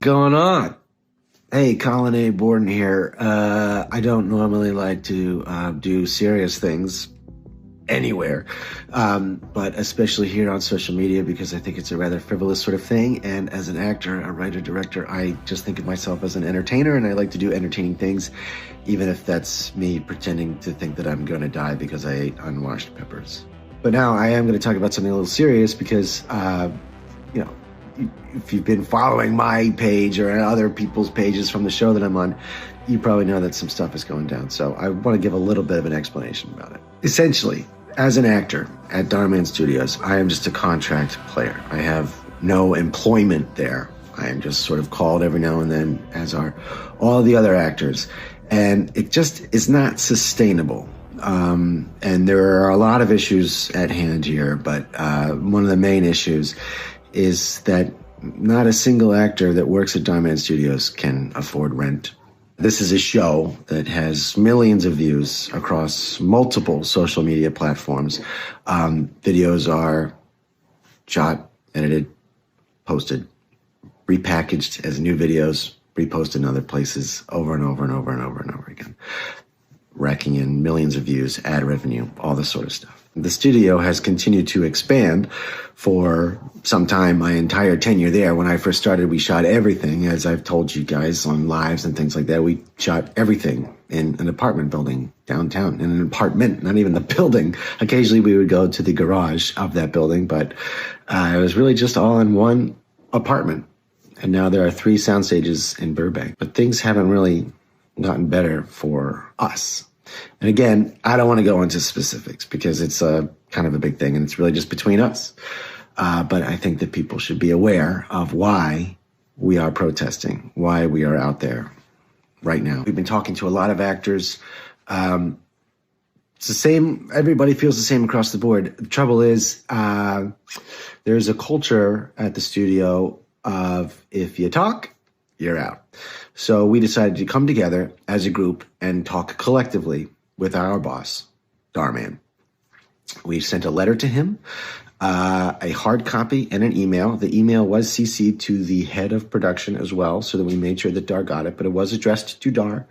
going on? Hey, Colin A. Borden here. I don't normally like to do serious things anywhere, but especially here on social media because I think it's a rather frivolous sort of thing. And as an actor, a writer, director, I just think of myself as an entertainer, and I like to do entertaining things, even if that's me pretending to think that I'm going to die because I ate unwashed peppers. But now I am going to talk about something a little serious because, if you've been following my page or other people's pages from the show that I'm on, you probably know that some stuff is going down. So I want to give a little bit of an explanation about it. Essentially, as an actor at Dharmann Studios, I am just a contract player. I have no employment there. I am just sort of called every now and then, as are all the other actors. And it just is not sustainable. And there are a lot of issues at hand here, but one of the main issues is that not a single actor that works at Dharmann Studios can afford rent. This is a show that has millions of views across multiple social media platforms. Videos are shot, edited, posted, repackaged as new videos, reposted in other places over and over and over and over and over again, racking in millions of views, ad revenue, all this sort of stuff. The studio has continued to expand for some time, my entire tenure there. When I first started, we shot everything, as I've told you guys on lives and things like that. We shot everything in an apartment building downtown, in an apartment, not even the building. Occasionally we would go to the garage of that building, but it was really just all in one apartment. And now there are 3 sound stages in Burbank. But things haven't really gotten better for us. And again, I don't want to go into specifics because it's a kind of a big thing and it's really just between us. But I think that people should be aware of why we are protesting, why we are out there right now. We've been talking to a lot of actors. It's the same. Everybody feels the same across the board. The trouble is there's a culture at the studio of if you talk, you're out. So we decided to come together as a group and talk collectively with our boss, Dharmann. We sent a letter to him, a hard copy and an email. The email was CC'd to the head of production as well, so that we made sure that Dar got it, but it was addressed to Dar.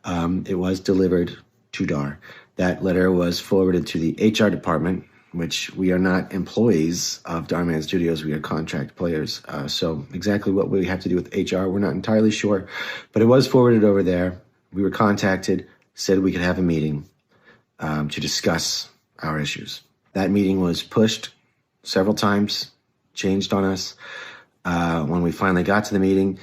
It was delivered to Dar. That letter was forwarded to the HR department, which we are not employees of Dharmann Studios. We are contract players. So exactly what we have to do with HR, we're not entirely sure. But it was forwarded over there. We were contacted, said we could have a meeting to discuss our issues. That meeting was pushed several times, changed on us. When we finally got to the meeting,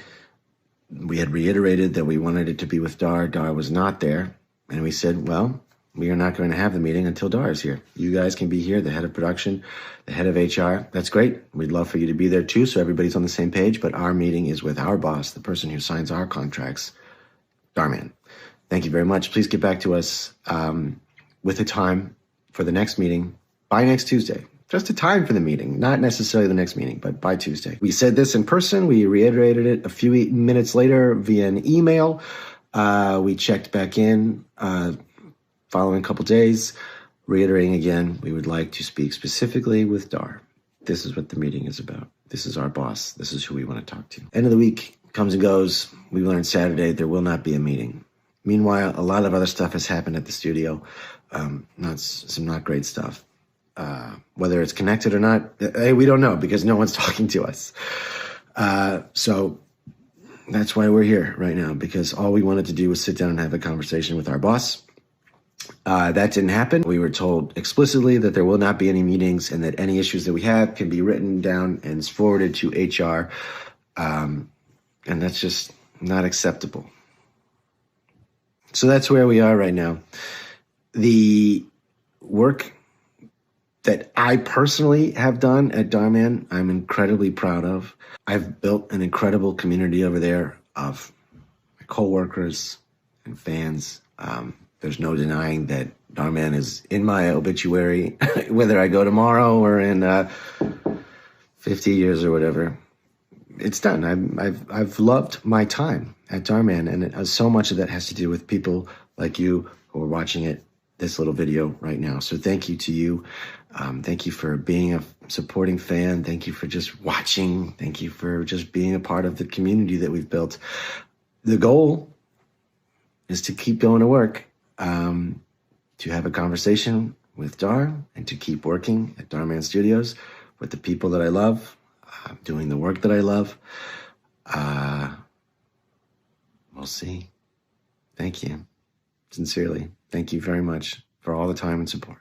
we had reiterated that we wanted it to be with Dar. Dar was not there. And we said, well, we are not going to have the meeting until Dar is here. You guys can be here, the head of production, the head of HR. That's great. We'd love for you to be there too, so everybody's on the same page. But our meeting is with our boss, the person who signs our contracts, Dharmann. Thank you very much. Please get back to us with a time for the next meeting by next Tuesday. Just a time for the meeting, not necessarily the next meeting, but by Tuesday. We said this in person. We reiterated it a few minutes later via an email. We checked back in following a couple days, reiterating again, we would like to speak specifically with Dar. This is what the meeting is about. This is our boss. This is who we want to talk to. End of the week comes and goes. We learned Saturday there will not be a meeting. Meanwhile, a lot of other stuff has happened at the studio. Some not great stuff. Whether it's connected or not, we don't know because no one's talking to us. So that's why we're here right now, because all we wanted to do was sit down and have a conversation with our boss. That didn't happen. We were told explicitly that there will not be any meetings and that any issues that we have can be written down and forwarded to HR. And that's just not acceptable. So that's where we are right now. The work that I personally have done at Dharmann, I'm incredibly proud of. I've built an incredible community over there of my coworkers and fans. There's no denying that Dharmann is in my obituary, whether I go tomorrow or in 50 years or whatever. It's done. I've loved my time at Dharmann, and so much of that has to do with people like you who are watching it this little video right now. So thank you to you. Thank you for being a supporting fan. Thank you for just watching. Thank you for just being a part of the community that we've built. The goal is to keep going to work, to have a conversation with Dar, and to keep working at Dharmann Studios with the people that I love, doing the work that I love. We'll see. Thank you. Sincerely, thank you very much for all the time and support.